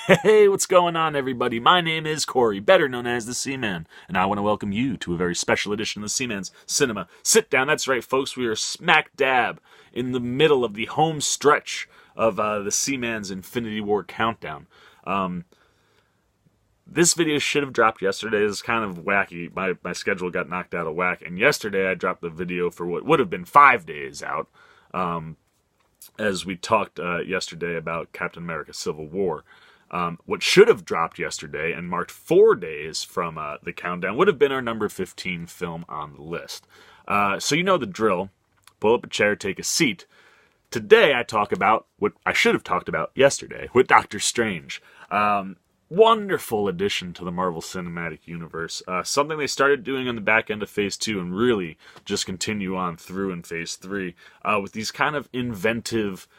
Hey, what's going on, everybody? My name is Corey, better known as the Seaman, and I want to welcome you to a very special edition of the Seaman's Cinema Sit-Down. That's right, folks, we are smack dab in the middle of the home stretch of the Seaman's Infinity War countdown. This video should have dropped yesterday. It's kind of wacky. My schedule got knocked out of whack, and yesterday I dropped the video for what would have been 5 days out, as we talked yesterday about Captain America Civil War. What should have dropped yesterday and marked 4 days from the countdown would have been our number 15 film on the list. So you know the drill. Pull up a chair, take a seat. Today I talk about what I should have talked about yesterday with Doctor Strange. Wonderful addition to the Marvel Cinematic Universe. Something they started doing on the back end of Phase 2 and really just continue on through in Phase 3 with these kind of inventive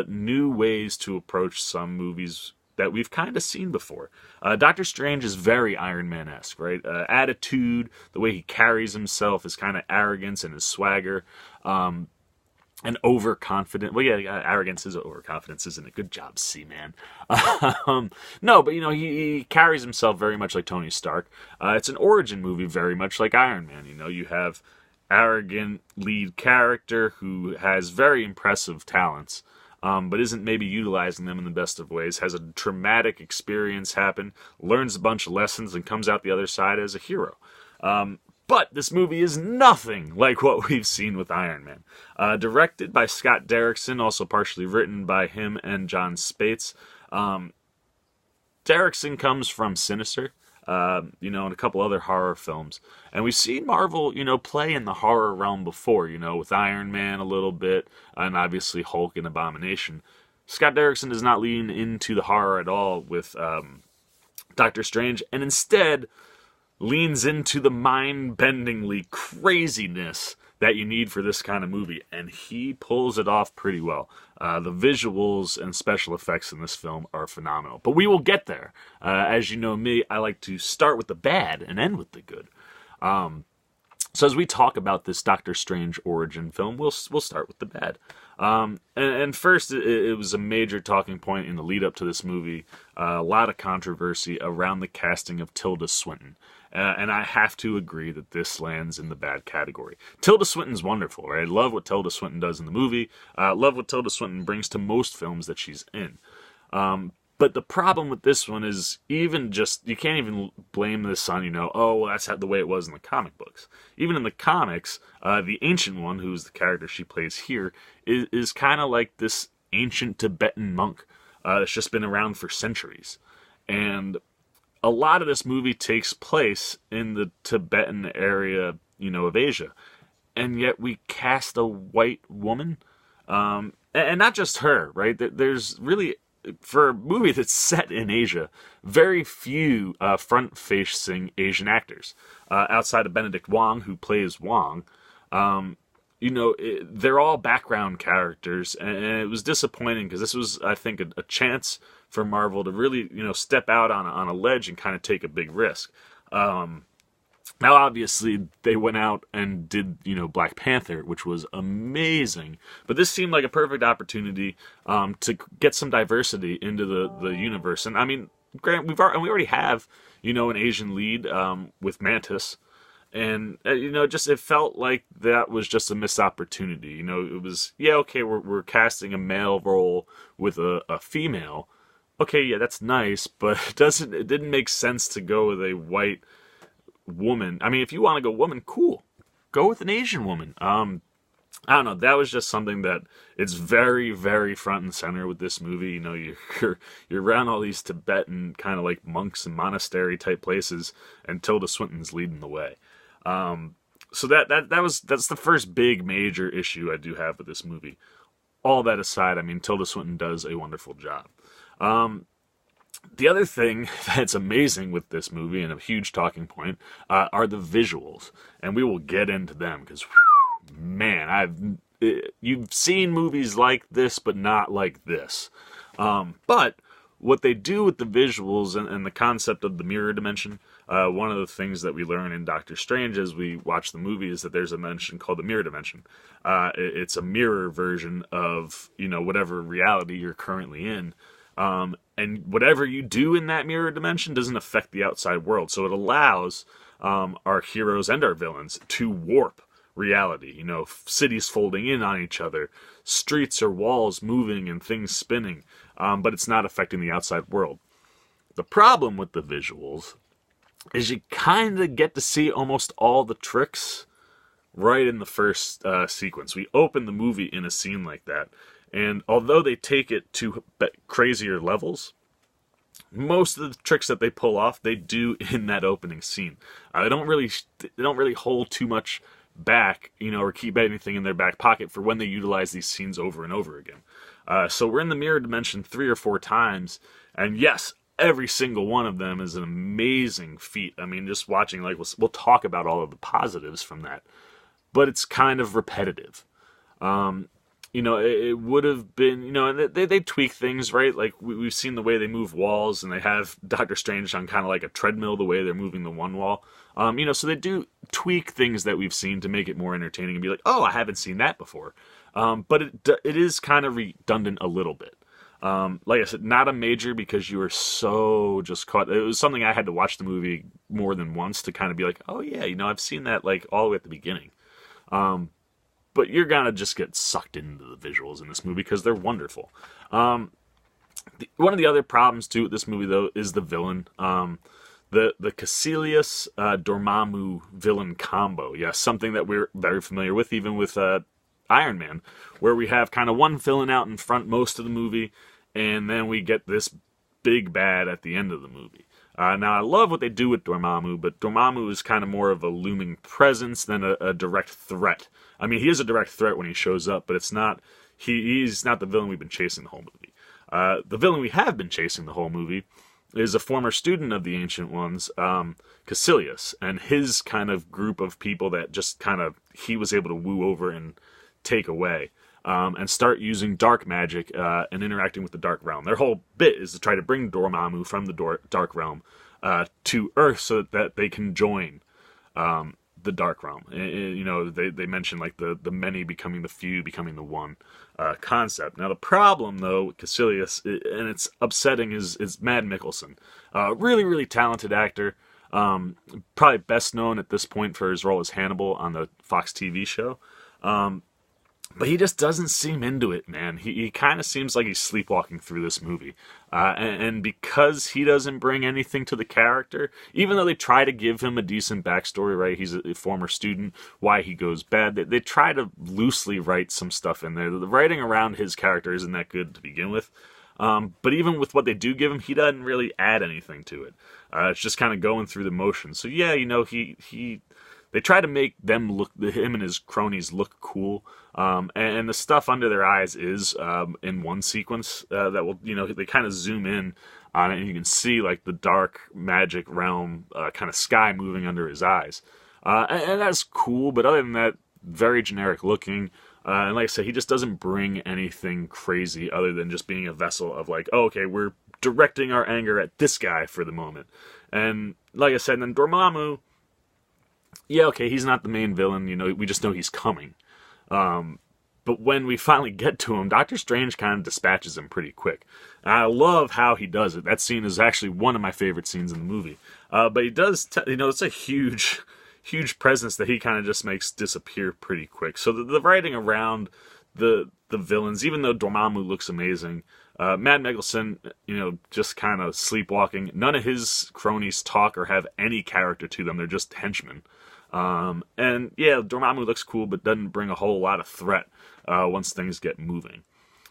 new ways to approach some movies that we've kind of seen before. Doctor Strange is very Iron Man-esque, right? Attitude, the way he carries himself, his kind of arrogance and his swagger, and overconfident. Well, yeah, arrogance is overconfidence, isn't it? Good job, C-Man. No, but, he carries himself very much like Tony Stark. It's an origin movie very much like Iron Man. You have arrogant lead character who has very impressive talents, but isn't maybe utilizing them in the best of ways, has a traumatic experience happen, learns a bunch of lessons, and comes out the other side as a hero. But this movie is nothing like what we've seen with Iron Man. Directed by Scott Derrickson, also partially written by him and John Spates. Derrickson comes from Sinister, and a couple other horror films. And we've seen Marvel, play in the horror realm before, with Iron Man a little bit, and obviously Hulk and Abomination. Scott Derrickson does not lean into the horror at all with Doctor Strange, and instead leans into the mind-bendingly craziness that you need for this kind of movie, and he pulls it off pretty well. The visuals and special effects in this film are phenomenal, but we will get there. As you know me, I like to start with the bad and end with the good. So as we talk about this Doctor Strange origin film, we'll start with the bad. And first, it was a major talking point in the lead up to this movie. A lot of controversy around the casting of Tilda Swinton. And I have to agree that this lands in the bad category. Tilda Swinton's wonderful, right? I love what Tilda Swinton does in the movie. Love what Tilda Swinton brings to most films that she's in. But the problem with this one is you can't even blame this on, that's the way it was in the comic books. Even in the comics, the Ancient One, who's the character she plays here, is kind of like this ancient Tibetan monk that's just been around for centuries. And a lot of this movie takes place in the Tibetan area, of Asia. And yet we cast a white woman. And not just her, right? There's really, for a movie that's set in Asia, very few front-facing Asian actors. Outside of Benedict Wong, who plays Wong, they're all background characters, and it was disappointing because this was, I think, a chance for Marvel to really, step out on a ledge and kind of take a big risk. Now, obviously, they went out and did, Black Panther, which was amazing. But this seemed like a perfect opportunity to get some diversity into the universe. And I mean, we already have, an Asian lead with Mantis. And, it felt like that was just a missed opportunity. It was, okay, we're casting a male role with a female. Okay, yeah, that's nice, but it didn't make sense to go with a white woman. I mean, if you want to go woman, cool. Go with an Asian woman. I don't know. That was just something that it's very, very front and center with this movie. You're around all these Tibetan kind of like monks and monastery type places, and Tilda Swinton's leading the way. So that's the first big major issue I do have with this movie. All that aside, I mean, Tilda Swinton does a wonderful job. The other thing that's amazing with this movie, and a huge talking point, are the visuals. And we will get into them, because, man, you've seen movies like this, but not like this. But what they do with the visuals and the concept of the mirror dimension, one of the things that we learn in Doctor Strange as we watch the movie is that there's a dimension called the mirror dimension. It's a mirror version of, whatever reality you're currently in. and whatever you do in that mirror dimension doesn't affect the outside world. So it allows our heroes and our villains to warp reality. You know, cities folding in on each other, streets or walls moving and things spinning, but it's not affecting the outside world. The problem with the visuals is you kind of get to see almost all the tricks right in the first sequence. We open the movie in a scene like that, and although they take it to crazier levels, most of the tricks that they pull off, they do in that opening scene. They don't really hold too much back, you know, or keep anything in their back pocket for when they utilize these scenes over and over again. So we're in the mirror dimension 3 or 4 times, and yes, every single one of them is an amazing feat. I mean, just watching, like, we'll talk about all of the positives from that, but it's kind of repetitive. You know, it would have been, you know, and they tweak things, right? Like, we've seen the way they move walls, and they have Doctor Strange on kind of like a treadmill, the way they're moving the one wall. You know, so they do tweak things that we've seen to make it more entertaining and be like, oh, I haven't seen that before. But it is kind of redundant a little bit. Like I said, not a major, because you were so just caught. It was something I had to watch the movie more than once to kind of be like, oh yeah, you know, I've seen that, like, all the way at the beginning. But you're gonna just get sucked into the visuals in this movie because they're wonderful. One of the other problems too with this movie, though, is the villain. The Caecilius Dormammu villain combo. Yeah, something that we're very familiar with, even with Iron Man, where we have kind of one villain out in front most of the movie, and then we get this big bad at the end of the movie. Now, I love what they do with Dormammu, but Dormammu is kind of more of a looming presence than a direct threat. I mean, he is a direct threat when he shows up, but it's not. He's not the villain we've been chasing the whole movie. The villain we have been chasing the whole movie is a former student of the Ancient Ones, Caecilius, and his kind of group of people that just kind of he was able to woo over and take away. And start using dark magic and interacting with the Dark Realm. Their whole bit is to try to bring Dormammu from the Dark Realm to Earth so that they can join the Dark Realm. You know, they mention, like, the many becoming the few, becoming the one concept. Now, the problem, though, with Caecilius, and it's upsetting, is Mads Mikkelsen. Really, really talented actor. Probably best known at this point for his role as Hannibal on the Fox TV show. But he just doesn't seem into it, man. He kind of seems like he's sleepwalking through this movie. And because he doesn't bring anything to the character, even though they try to give him a decent backstory, right? He's a former student, why he goes bad. They try to loosely write some stuff in there. The writing around his character isn't that good to begin with. But even with what they do give him, he doesn't really add anything to it. It's just kind of going through the motions. So yeah, you know, they try to make him and his cronies look cool. And the stuff under their eyes is in one sequence that will, you know, they kind of zoom in on it, and you can see, like, the dark magic realm kind of sky moving under his eyes. And that's cool, but other than that, very generic looking. And like I said, he just doesn't bring anything crazy other than just being a vessel of, like, oh, okay, we're directing our anger at this guy for the moment. And like I said, then Dormammu, yeah, okay, he's not the main villain, you know, we just know he's coming. But when we finally get to him, Doctor Strange kind of dispatches him pretty quick. And I love how he does it. That scene is actually one of my favorite scenes in the movie. But he does, you know, it's a huge presence that he kind of just makes disappear pretty quick. So the writing around the villains, even though Dormammu looks amazing, Mads Mikkelsen, you know, just kind of sleepwalking. None of his cronies talk or have any character to them. They're just henchmen. And yeah, Dormammu looks cool, but doesn't bring a whole lot of threat once things get moving.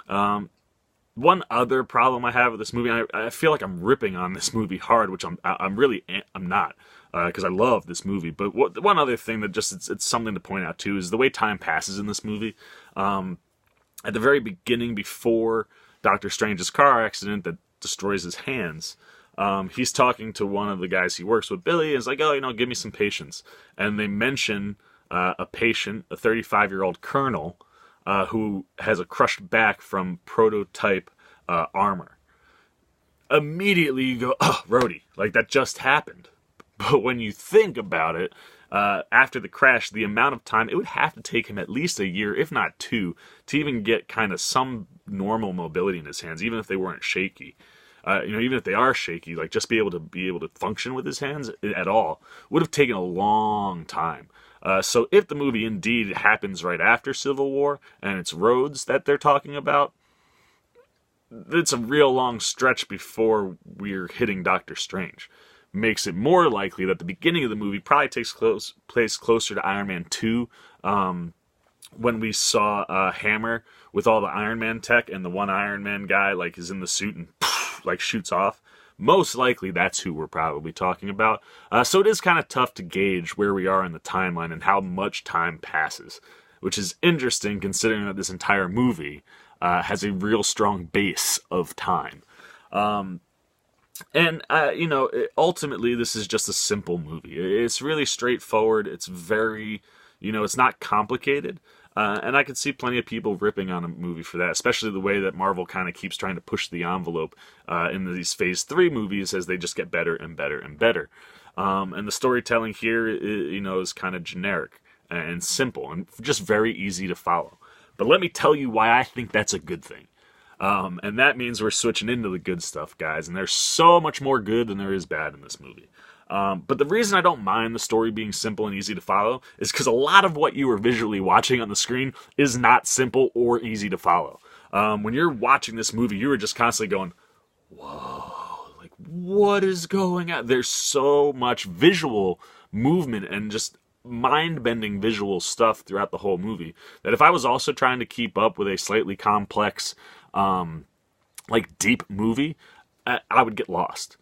One other problem I have with this movie, and I feel like I'm ripping on this movie hard, which I'm not, because I love this movie. But one other thing that just it's something to point out too is the way time passes in this movie. At the very beginning, before Doctor Strange's car accident that destroys his hands, he's talking to one of the guys he works with, Billy, and is like, oh, you know, give me some patience. And they mention a patient, a 35-year-old colonel, who has a crushed back from prototype armor. Immediately you go, oh, Rhodey, like, that just happened. But when you think about it, after the crash, the amount of time, it would have to take him at least a year, if not 2, to even get kind of some normal mobility in his hands, even if they weren't shaky. even if they are shaky, like just be able to function with his hands at all would have taken a long time. So if the movie indeed happens right after Civil War and it's Rhodes that they're talking about, it's a real long stretch before we're hitting Doctor Strange. Makes it more likely that the beginning of the movie probably takes place closer to Iron Man 2, when we saw Hammer with all the Iron Man tech and the one Iron Man guy like is in the suit and like shoots off. Most likely that's who we're probably talking about. So it is kind of tough to gauge where we are in the timeline and how much time passes, which is interesting considering that this entire movie has a real strong base of time. Ultimately this is just a simple movie. It's really straightforward. It's very, it's not complicated. And I could see plenty of people ripping on a movie for that, especially the way that Marvel kind of keeps trying to push the envelope in these Phase 3 movies as they just get better and better and better. And the storytelling here, is kind of generic and simple and just very easy to follow. But let me tell you why I think that's a good thing. And that means we're switching into the good stuff, guys. And there's so much more good than there is bad in this movie. But the reason I don't mind the story being simple and easy to follow is because a lot of what you are visually watching on the screen is not simple or easy to follow. When you're watching this movie, you are just constantly going, whoa, like what is going on? There's so much visual movement and just mind-bending visual stuff throughout the whole movie that if I was also trying to keep up with a slightly complex, deep movie, I would get lost.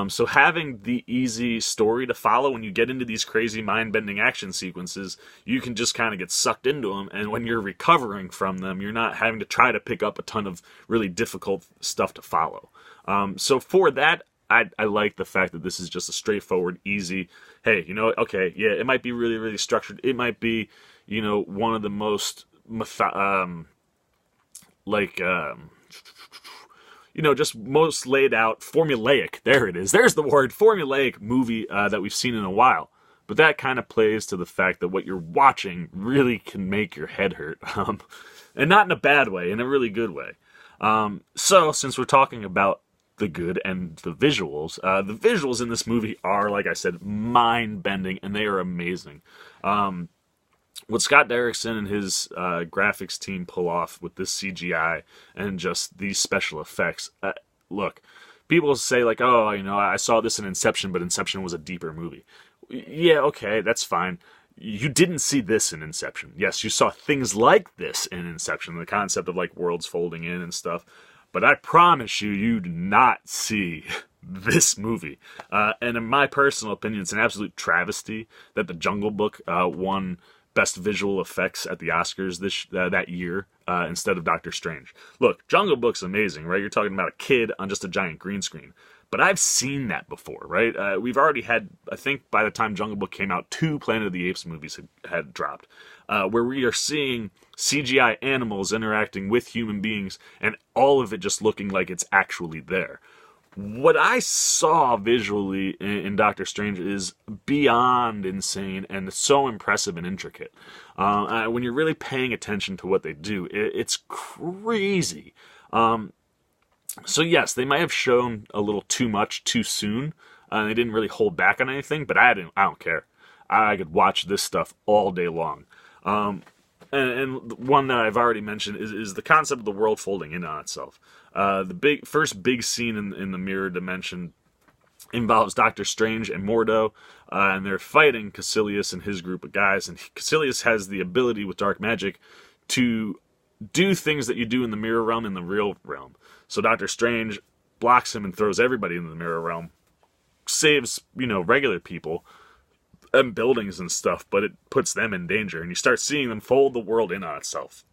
So having the easy story to follow when you get into these crazy mind-bending action sequences, you can just kind of get sucked into them, and when you're recovering from them, you're not having to try to pick up a ton of really difficult stuff to follow. So for that, I like the fact that this is just a straightforward, easy, hey, okay, yeah, it might be really, really structured. It might be, one of the most, just most laid out, formulaic, there it is, there's the word, formulaic movie that we've seen in a while. But that kind of plays to the fact that what you're watching really can make your head hurt. And not in a bad way, in a really good way. So, since we're talking about the good and the visuals in this movie are, like I said, mind-bending, and they are amazing. What Scott Derrickson and his graphics team pull off with this CGI and just these special effects. Look, people say like, oh, I saw this in Inception, but Inception was a deeper movie. Yeah, okay, that's fine. You didn't see this in Inception. Yes, you saw things like this in Inception, the concept of like worlds folding in and stuff. But I promise you did not see this movie. And in my personal opinion, it's an absolute travesty that The Jungle Book won Best Visual Effects at the Oscars that year instead of Doctor Strange. Look, Jungle Book's amazing, right? You're talking about a kid on just a giant green screen. But I've seen that before, right? We've already had, I think by the time Jungle Book came out, 2 Planet of the Apes movies had dropped, where we are seeing CGI animals interacting with human beings, and all of it just looking like it's actually there. What I saw visually in Doctor Strange is beyond insane and so impressive and intricate. When you're really paying attention to what they do, it's crazy. So yes, they might have shown a little too much too soon. They didn't really hold back on anything, but I don't care. I could watch this stuff all day long. And one that I've already mentioned is the concept of the world folding in on itself. The first big scene in the mirror dimension involves Doctor Strange and Mordo, and they're fighting Caecilius and his group of guys. And Caecilius has the ability with dark magic to do things that you do in the mirror realm in the real realm. So Doctor Strange blocks him and throws everybody in the mirror realm, saves regular people and buildings and stuff, but it puts them in danger, and you start seeing them fold the world in on itself.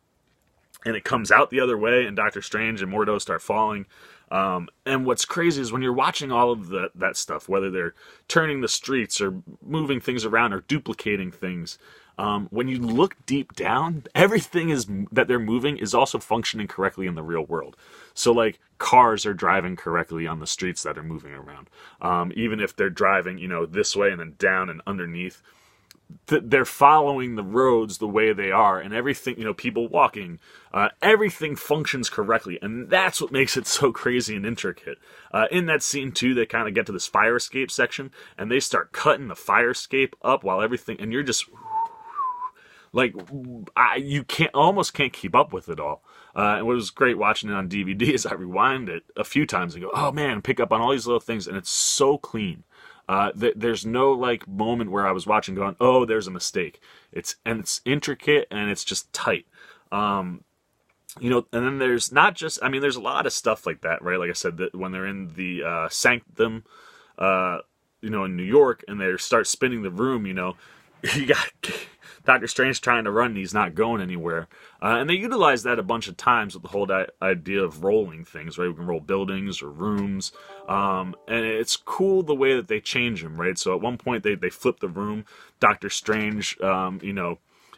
And it comes out the other way, and Doctor Strange and Mordo start falling. And what's crazy is when you're watching all of that stuff, whether they're turning the streets or moving things around or duplicating things, when you look deep down, everything that they're moving is also functioning correctly in the real world. So, like, cars are driving correctly on the streets that are moving around. Even if they're driving, this way and then down and underneath, they're following the roads the way they are, and everything, people walking, everything functions correctly, and that's what makes it so crazy and intricate. In that scene too, they kind of get to this fire escape section, and they start cutting the fire escape up while everything, and you're just like, you almost can't keep up with it all. And what was great watching it on DVD is I rewind it a few times and go, oh man, pick up on all these little things, and it's so clean. There's no like moment where I was watching going, oh, there's a mistake. It's intricate and it's just tight. And then there's not just, there's a lot of stuff like that, right? Like I said, that when they're in the Sanctum, in New York, and they start spinning the room, you got Doctor Strange trying to run, and he's not going anywhere. And they utilize that a bunch of times with the whole idea of rolling things, right? We can roll buildings or rooms. And it's cool the way that they change them, right? So at one point, they flip the room. Doctor Strange,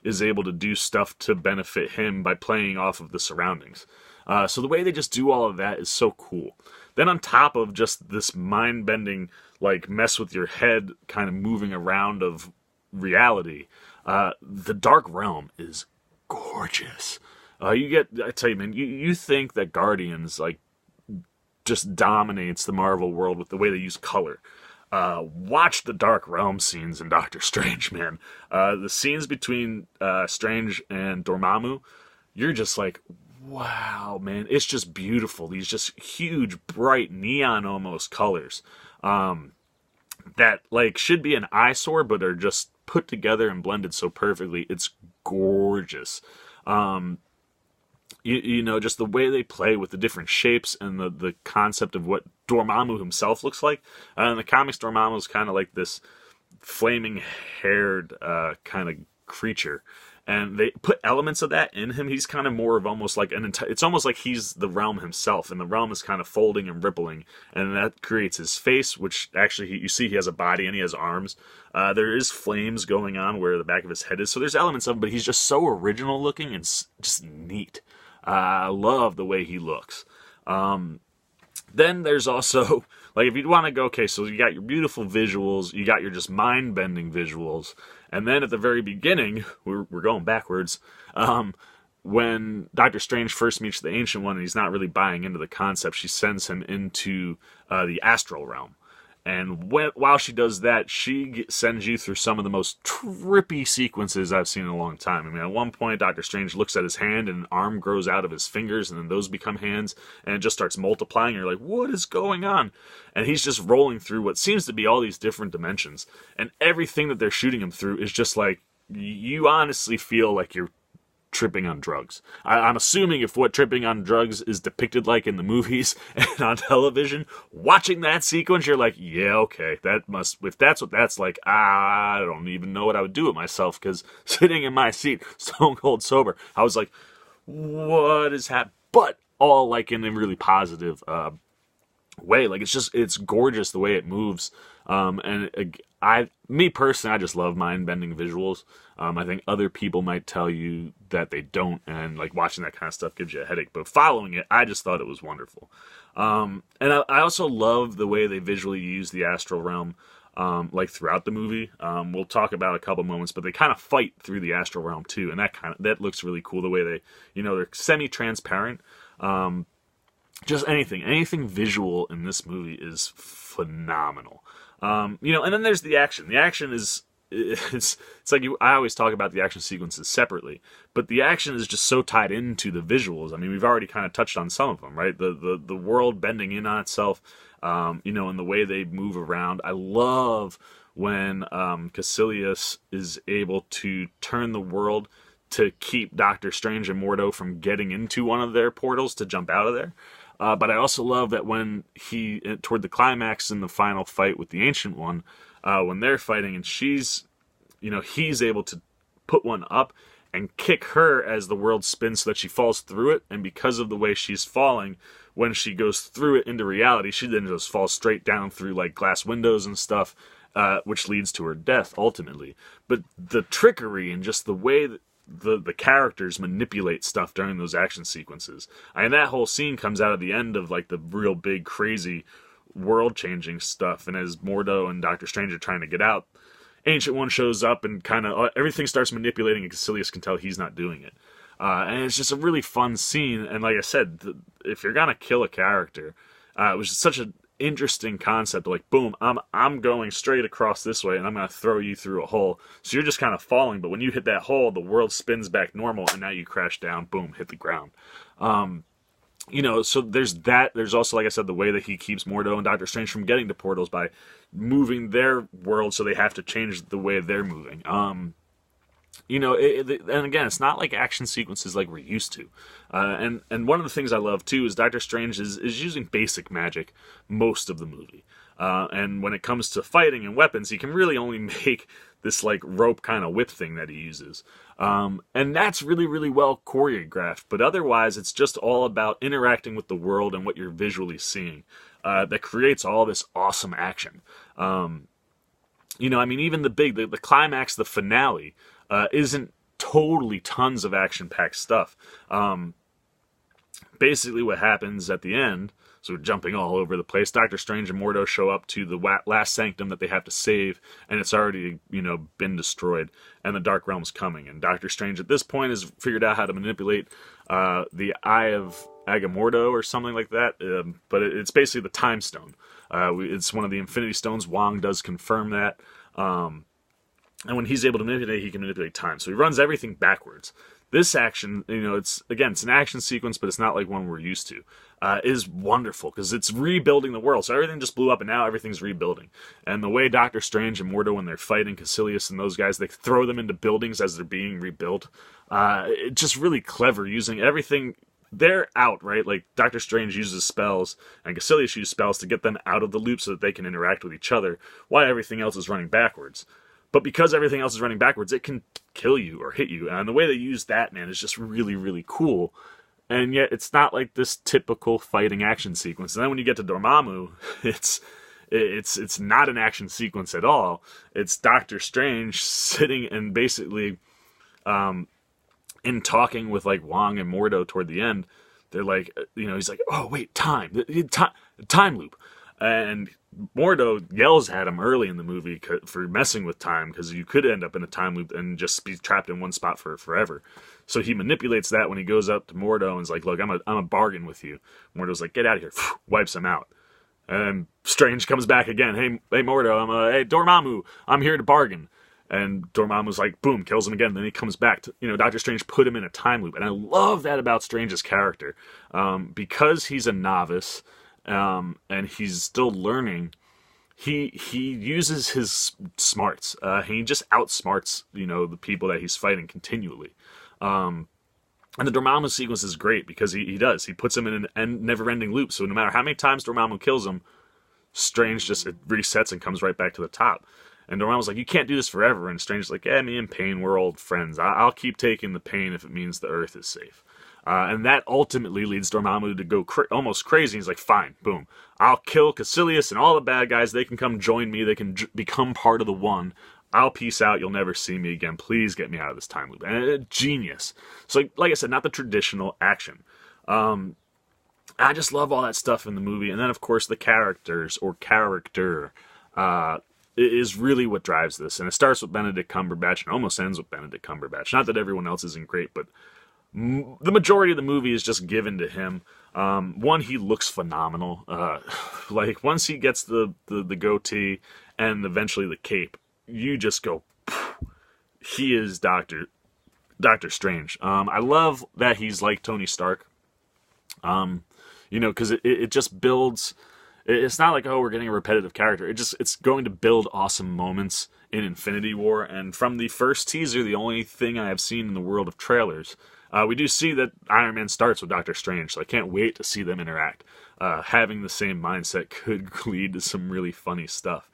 is able to do stuff to benefit him by playing off of the surroundings. So the way they just do all of that is so cool. Then on top of just this mind-bending, like, mess with your head kind of moving around of reality, the Dark Realm is gorgeous. I tell you, man, you think that Guardians, like, just dominates the Marvel world with the way they use color. Watch the Dark Realm scenes in Doctor Strange, man. The scenes between Strange and Dormammu, you're just like, wow, man, it's just beautiful. These just huge, bright, neon almost colors that like should be an eyesore, but are just put together and blended so perfectly. It's gorgeous. Just the way they play with the different shapes and the concept of what Dormammu himself looks like. In the comics, Dormammu is kind of like this flaming-haired kind of creature. And they put elements of that in him. He's kind of more of almost like it's almost like he's the realm himself, and the realm is kind of folding and rippling, and that creates his face, which actually you see he has a body and he has arms. There is flames going on where the back of his head is, so there's elements of him, but he's just so original looking and just neat. I love the way he looks. Then there's also, like, if you want to go, okay, so you got your beautiful visuals, you got your just mind-bending visuals, and then at the very beginning, we're going backwards, when Doctor Strange first meets the Ancient One and he's not really buying into the concept, she sends him into the astral realm. And while she does that, she sends you through some of the most trippy sequences I've seen in a long time. At one point, Doctor Strange looks at his hand and an arm grows out of his fingers, and then those become hands, and it just starts multiplying. You're like, what is going on? And he's just rolling through what seems to be all these different dimensions. And everything that they're shooting him through is just like, you honestly feel like you're tripping on drugs. I'm assuming if what tripping on drugs is depicted like in the movies and on television, watching that sequence, you're like, yeah, okay, if that's what that's like, I don't even know what I would do with myself, because sitting in my seat, stone cold sober, I was like, what is happening? But all like in a really positive way. Like, it's gorgeous the way it moves. Me personally, I just love mind-bending visuals. I think other people might tell you that they don't, and like watching that kind of stuff gives you a headache. But following it, I just thought it was wonderful. And I also love the way they visually use the astral realm, like throughout the movie. We'll talk about a couple moments, but they kind of fight through the astral realm too, and that looks really cool. The way they, they're semi-transparent. Just anything visual in this movie is phenomenal. And then there's the action. The action is, it's like I always talk about the action sequences separately, but the action is just so tied into the visuals. We've already kind of touched on some of them, right? The world bending in on itself, and the way they move around. I love when Caecilius is able to turn the world to keep Doctor Strange and Mordo from getting into one of their portals to jump out of there. But I also love that when toward the climax in the final fight with the Ancient One, when they're fighting and he's able to put one up and kick her as the world spins so that she falls through it. And because of the way she's falling, when she goes through it into reality, she then just falls straight down through like glass windows and stuff, which leads to her death ultimately. But the trickery and just the way that the characters manipulate stuff during those action sequences. That whole scene comes out of the end of like the real big crazy world changing stuff, and as Mordo and Doctor Strange are trying to get out, Ancient One shows up and kind of everything starts manipulating, and Caecilius can tell he's not doing it. And it's just a really fun scene. And like I said, if you're gonna kill a character, it was just such an interesting concept. Like, boom, I'm going straight across this way, and I'm gonna throw you through a hole. So you're just kind of falling, but when you hit that hole, the world spins back normal, and now you crash down, boom, hit the ground. So there's that. There's also, like I said, the way that he keeps Mordo and Doctor Strange from getting to portals by moving their world, so they have to change the way they're moving. And again, it's not like action sequences like we're used to. And one of the things I love too is Doctor Strange is using basic magic most of the movie. And when it comes to fighting and weapons, he can really only make this like rope kind of whip thing that he uses. And that's really, really well choreographed. But otherwise, it's just all about interacting with the world and what you're visually seeing that creates all this awesome action. Even the climax, the finale, isn't totally tons of action-packed stuff. Basically what happens at the end, so we're jumping all over the place, Doctor Strange and Mordo show up to the last sanctum that they have to save, and it's already, been destroyed, and the Dark Realm's coming. And Doctor Strange at this point has figured out how to manipulate the Eye of Agamotto or something like that, but it's basically the Time Stone. It's one of the Infinity Stones. Wong does confirm that. And when he's able to manipulate, he can manipulate time. So he runs everything backwards. This action, it's an action sequence, but it's not like one we're used to. Is wonderful because it's rebuilding the world. So everything just blew up, and now everything's rebuilding. And the way Doctor Strange and Mordo, when they're fighting Caecilius and those guys, they throw them into buildings as they're being rebuilt. It's just really clever, using everything. They're out, right? Like, Doctor Strange uses spells, and Caecilius uses spells to get them out of the loop so that they can interact with each other, while everything else is running backwards. But because everything else is running backwards, it can kill you or hit you. And the way they use that, man, is just really, really cool. And yet, it's not like this typical fighting action sequence. And then when you get to Dormammu, it's not an action sequence at all. It's Doctor Strange sitting and basically, in talking with like Wong and Mordo toward the end, they're like, he's like, oh wait, time loop. And Mordo yells at him early in the movie for messing with time, because you could end up in a time loop and just be trapped in one spot for forever. So he manipulates that when he goes up to Mordo and is like, look, I'm a bargain with you. Mordo's like, get out of here. Wipes him out. And Strange comes back again. Hey Mordo, hey Dormammu, I'm here to bargain. And Dormammu's like, boom, kills him again. Then he comes back to, Doctor Strange put him in a time loop. And I love that about Strange's character. Because he's a novice, and he's still learning, he uses his smarts. He just outsmarts, the people that he's fighting continually. And the Dormammu sequence is great because he does. He puts him in a never-ending loop. So no matter how many times Dormammu kills him, Strange just resets and comes right back to the top. And Dormammu's like, you can't do this forever. And Strange's like, yeah, me and Pain, we're old friends. I'll keep taking the pain if it means the Earth is safe. And that ultimately leads Dormammu to go almost crazy. He's like, fine, boom. I'll kill Caecilius and all the bad guys. They can come join me. They can become part of the One. I'll peace out. You'll never see me again. Please get me out of this time loop. And genius. So, like I said, not the traditional action. I just love all that stuff in the movie. And then, of course, the characters or character is really what drives this. And it starts with Benedict Cumberbatch and almost ends with Benedict Cumberbatch. Not that everyone else isn't great, but the majority of the movie is just given to him. One, he looks phenomenal. Like, once he gets the goatee and eventually the cape, you just go, he is Doctor Strange. I love that he's like Tony Stark. Because it just builds. It's not like, oh, we're getting a repetitive character. It's going to build awesome moments in Infinity War. And from the first teaser, the only thing I have seen in the world of trailers, we do see that Iron Man starts with Doctor Strange. So I can't wait to see them interact. Having the same mindset could lead to some really funny stuff.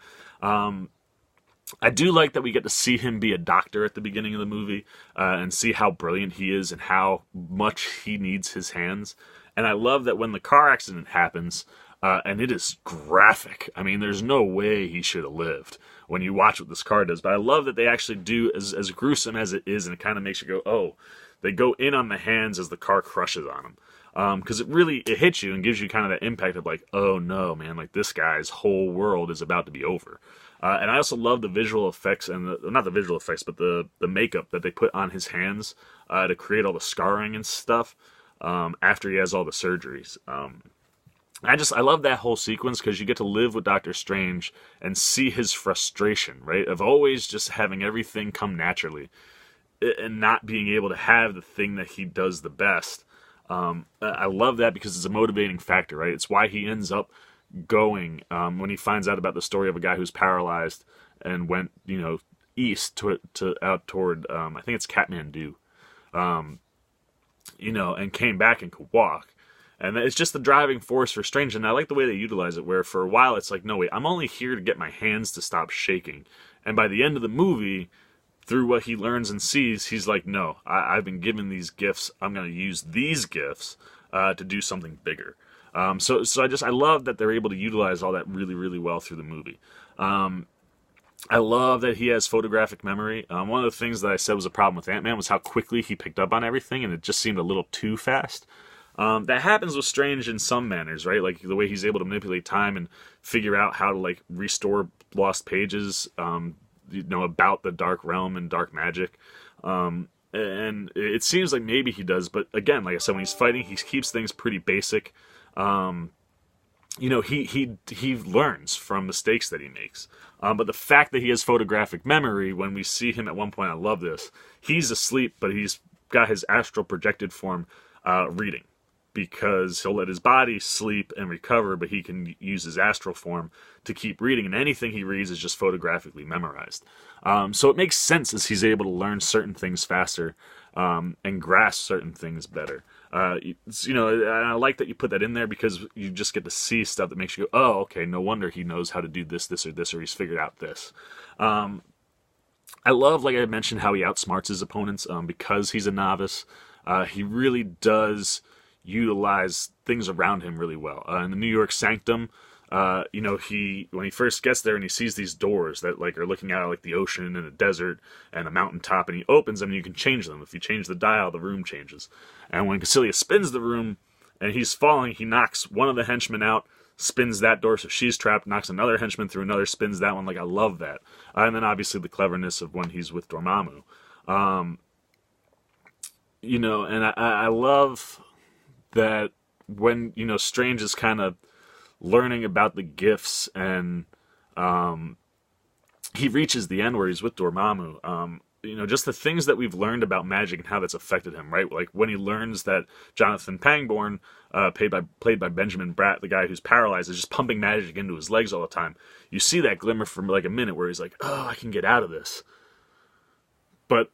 I do like that we get to see him be a doctor at the beginning of the movie and see how brilliant he is and how much he needs his hands. And I love that when the car accident happens, and it is graphic. I mean, there's no way he should have lived when you watch what this car does. But I love that they actually do, as gruesome as it is, and it kind of makes you go, oh, they go in on the hands as the car crushes on him. Because it hits you and gives you kind of that impact of like, oh no, man, like this guy's whole world is about to be over. And I also love the visual effects and not the visual effects, but the makeup that they put on his hands to create all the scarring and stuff after he has all the surgeries. I love that whole sequence because you get to live with Doctor Strange and see his frustration, right? Of always just having everything come naturally and not being able to have the thing that he does the best. I love that because it's a motivating factor, right? It's why he ends up going when he finds out about the story of a guy who's paralyzed and went, east to out toward I think it's Kathmandu, and came back and could walk. And it's just the driving force for Strange, and I like the way they utilize it, where for a while it's like, no, wait, I'm only here to get my hands to stop shaking. And by the end of the movie, through what he learns and sees, he's like, no, I've been given these gifts. I'm going to use these gifts to do something bigger. So I love that they're able to utilize all that really, really well through the movie. I love that he has photographic memory. One of the things that I said was a problem with Ant-Man was how quickly he picked up on everything, and it just seemed a little too fast. That happens with Strange in some manners, right? Like the way he's able to manipulate time and figure out how to like restore lost pages, about the dark realm and dark magic. And it seems like maybe he does, but again, like I said, when he's fighting, he keeps things pretty basic. He learns from mistakes that he makes. But the fact that he has photographic memory, when we see him at one point, I love this. He's asleep, but he's got his astral projected form reading. Because he'll let his body sleep and recover, but he can use his astral form to keep reading, and anything he reads is just photographically memorized. So it makes sense as he's able to learn certain things faster and grasp certain things better. And I like that you put that in there because you just get to see stuff that makes you go, oh, okay, no wonder he knows how to do this, this, or this, or he's figured out this. I love, like I mentioned, how he outsmarts his opponents because he's a novice. He really does utilize things around him really well. In the New York Sanctum, when he first gets there and he sees these doors that like are looking out like the ocean and a desert and a mountaintop, and he opens them and you can change them. If you change the dial, the room changes. And when Cassilia spins the room and he's falling, he knocks one of the henchmen out, spins that door so she's trapped, knocks another henchman through another, spins that one. Like, I love that. And then obviously the cleverness of when he's with Dormammu. And I love that when, Strange is kind of learning about the gifts and he reaches the end where he's with Dormammu, just the things that we've learned about magic and how that's affected him, right? Like when he learns that Jonathan Pangborn, played by Benjamin Bratt, the guy who's paralyzed, is just pumping magic into his legs all the time. You see that glimmer for like a minute where he's like, oh, I can get out of this. But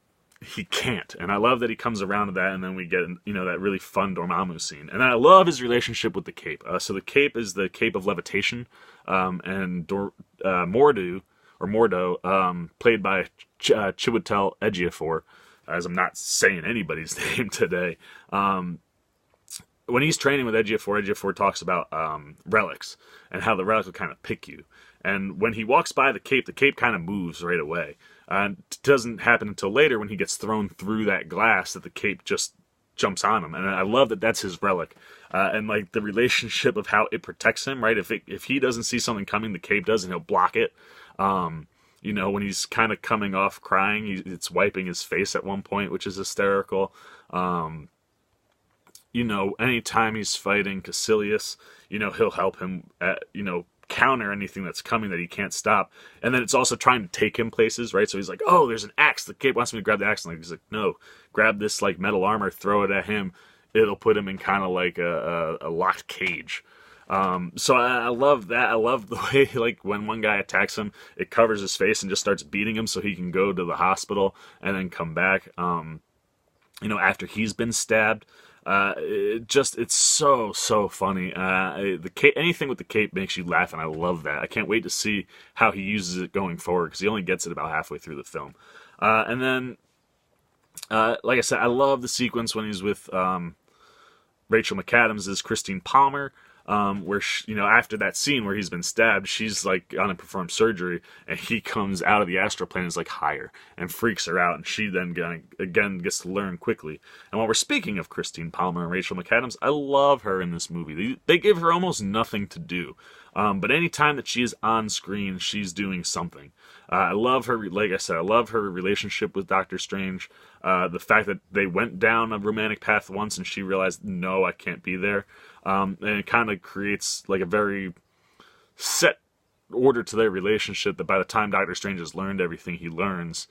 he can't, and I love that he comes around to that, and then we get that really fun Dormammu scene, and I love his relationship with the cape. So the cape is the cape of levitation, and Mordo, played by Chiwetel Ejiofor, as I'm not saying anybody's name today. When he's training with Ejiofor talks about relics and how the relic will kind of pick you. And when he walks by the cape kind of moves right away. It doesn't happen until later when he gets thrown through that glass that the cape just jumps on him. And I love that that's his relic. And like the relationship of how it protects him, right? If he doesn't see something coming, the cape does, and he'll block it. When he's kind of coming off crying, it's wiping his face at one point, which is hysterical. Anytime he's fighting Caecilius, he'll help him, counter anything that's coming that he can't stop. And then it's also trying to take him places, right? So he's like, oh, there's an axe. The cape wants me to grab the axe. And he's like, no, grab this like metal armor, throw it at him. It'll put him in kind of like a locked cage. So I love that. I love the way, like, when one guy attacks him, it covers his face and just starts beating him so he can go to the hospital and then come back, after he's been stabbed. It's so funny. The cape, anything with the cape makes you laugh, and I love that. I can't wait to see how he uses it going forward, because he only gets it about halfway through the film. And then, like I said, I love the sequence when he's with Rachel McAdams as Christine Palmer, where after that scene where he's been stabbed, she's like on a performed surgery, and he comes out of the astral plane and is like higher and freaks her out, and she then again gets to learn quickly. And while we're speaking of Christine Palmer and Rachel McAdams, I love her in this movie. They give her almost nothing to do. But anytime that she is on screen, she's doing something. I love her, like I said, I love her relationship with Doctor Strange. The fact that they went down a romantic path once and she realized, no, I can't be there. And it kind of creates like a very set order to their relationship that by the time Doctor Strange has learned everything he learns,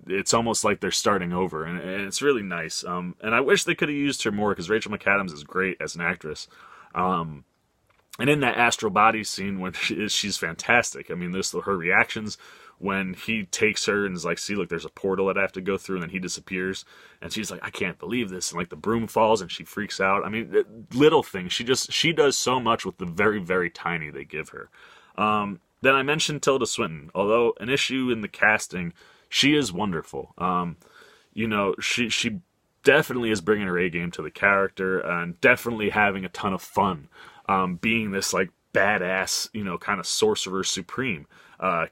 it's almost like they're starting over, and it's really nice. And I wish they could have used her more, because Rachel McAdams is great as an actress. And in that astral body scene, when she's fantastic. I mean, her reactions when he takes her and is like, see, look, there's a portal that I have to go through, and then he disappears, and she's like, I can't believe this, and like the broom falls and she freaks out. I mean, little things. She does so much with the very, very tiny they give her. Then I mentioned Tilda Swinton. Although an issue in the casting, she is wonderful. She definitely is bringing her A game to the character, and definitely having a ton of fun, being this like badass, kind of sorcerer supreme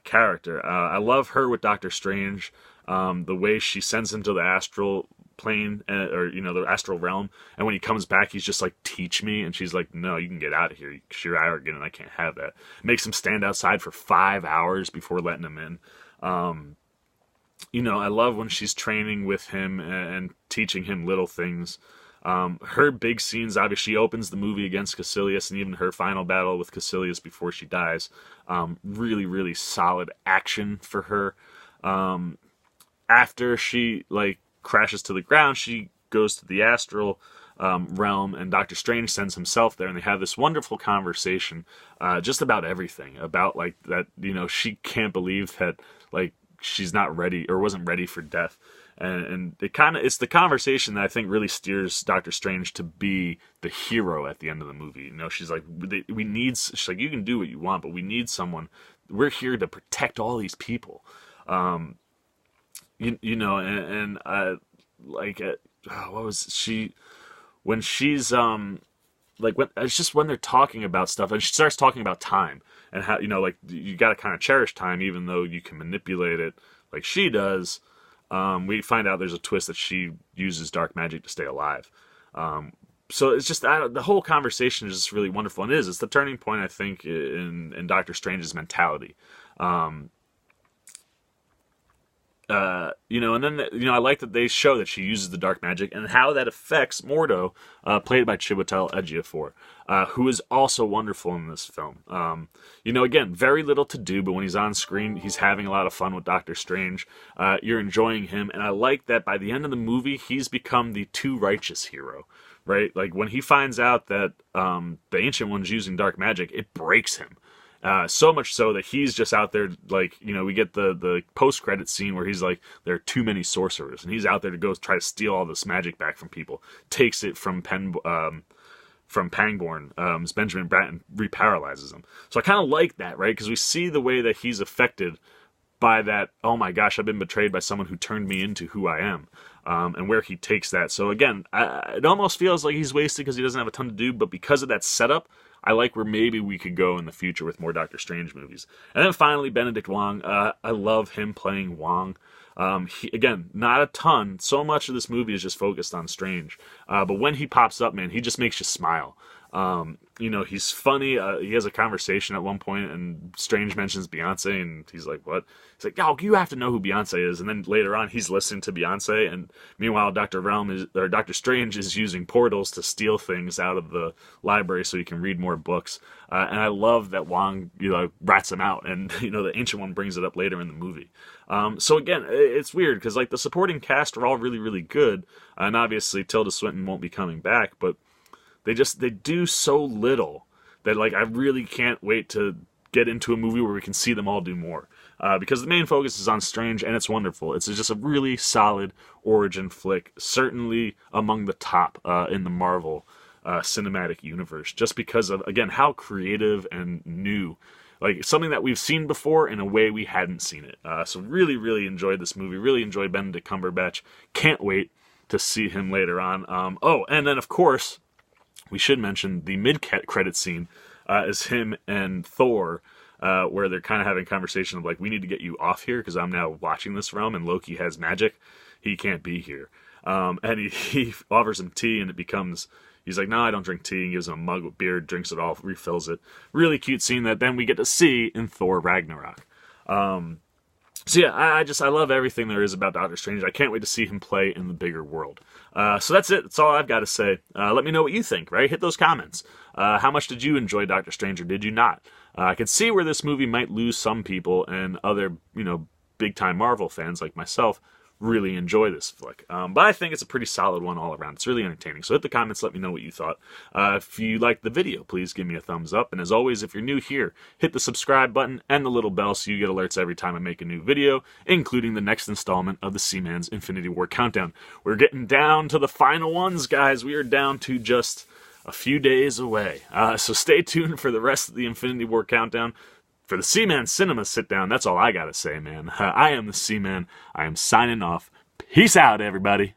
character. I love her with Doctor Strange. The way she sends him to the astral plane, or the astral realm, and when he comes back, he's just like, teach me, and she's like, no, you can get out of here, you're arrogant and I can't have that. Makes him stand outside for 5 hours before letting him in. I love when she's training with him and teaching him little things. Her big scenes, obviously, she opens the movie against Caecilius, and even her final battle with Caecilius before she dies. Really, really solid action for her. After she crashes to the ground, she goes to the astral realm, and Doctor Strange sends himself there, and they have this wonderful conversation just about everything. About that, she can't believe that she's not ready, or wasn't ready for death. And it's the conversation that I think really steers Doctor Strange to be the hero at the end of the movie. She's like, she's like, you can do what you want, but we need someone. We're here to protect all these people. What was she, when she's, it's just when they're talking about stuff, and she starts talking about time, and how, you gotta kind of cherish time, even though you can manipulate it like she does. We find out there's a twist that she uses dark magic to stay alive. So it's just, the whole conversation is just really wonderful, and it's the turning point, I think, in Doctor Strange's mentality. And then, I like that they show that she uses the dark magic and how that affects Mordo, played by Chiwetel Ejiofor, who is also wonderful in this film. Again, very little to do, but when he's on screen, he's having a lot of fun with Doctor Strange. You're enjoying him, and I like that by the end of the movie, he's become the too righteous hero, right? Like, when he finds out that the Ancient One's using dark magic, it breaks him. So much so that he's just out there, we get the post-credit scene where he's like, there are too many sorcerers, and he's out there to go try to steal all this magic back from people. Takes it from Pangborn, Benjamin Bratton reparalyzes him. So I kind of like that, right? Because we see the way that he's affected by that, oh my gosh, I've been betrayed by someone who turned me into who I am, and where he takes that. So again, it almost feels like he's wasted because he doesn't have a ton to do, but because of that setup, I like where maybe we could go in the future with more Doctor Strange movies. And then finally, Benedict Wong. I love him playing Wong. Again, not a ton. So much of this movie is just focused on Strange. But when he pops up, man, he just makes you smile. He's funny. He has a conversation at one point, and Strange mentions Beyonce, and he's like, what? He's like, oh, you have to know who Beyonce is. And then later on, he's listening to Beyonce, and meanwhile, Doctor Strange is using portals to steal things out of the library so he can read more books. And I love that Wong, rats him out, and, the Ancient One brings it up later in the movie. So again, it's weird, because, the supporting cast are all really, really good, and obviously Tilda Swinton won't be coming back, but they do so little that, I really can't wait to get into a movie where we can see them all do more. Because the main focus is on Strange, and it's wonderful. It's just a really solid origin flick, certainly among the top in the Marvel cinematic universe, just because of, again, how creative and new. Something that we've seen before in a way we hadn't seen it. So really, really enjoyed this movie. Really enjoyed Benedict Cumberbatch. Can't wait to see him later on. And then, of course, we should mention the mid-credit scene is him and Thor, where they're kind of having a conversation of, we need to get you off here because I'm now watching this realm, and Loki has magic. He can't be here. And he offers him tea, and it becomes, He's like, no, I don't drink tea, and gives him a mug with beer, drinks it all, refills it. Really cute scene that then we get to see in Thor Ragnarok. So yeah, I love everything there is about Doctor Strange. I can't wait to see him play in the bigger world. So that's it. That's all I've got to say. Let me know what you think, right? Hit those comments. How much did you enjoy Doctor Strange, or did you not? I can see where this movie might lose some people, and other, big-time Marvel fans like myself really enjoy this flick. But I think it's a pretty solid one all around. It's really entertaining. So hit the comments, let me know what you thought. If you liked the video, please give me a thumbs up. And as always, if you're new here, hit the subscribe button and the little bell so you get alerts every time I make a new video, including the next installment of the Seaman's Infinity War Countdown. We're getting down to the final ones, guys. We are down to just a few days away. So stay tuned for the rest of the Infinity War Countdown. For the Seaman Cinema Sit-Down, that's all I gotta say, man. I am the Seaman. I am signing off. Peace out, everybody.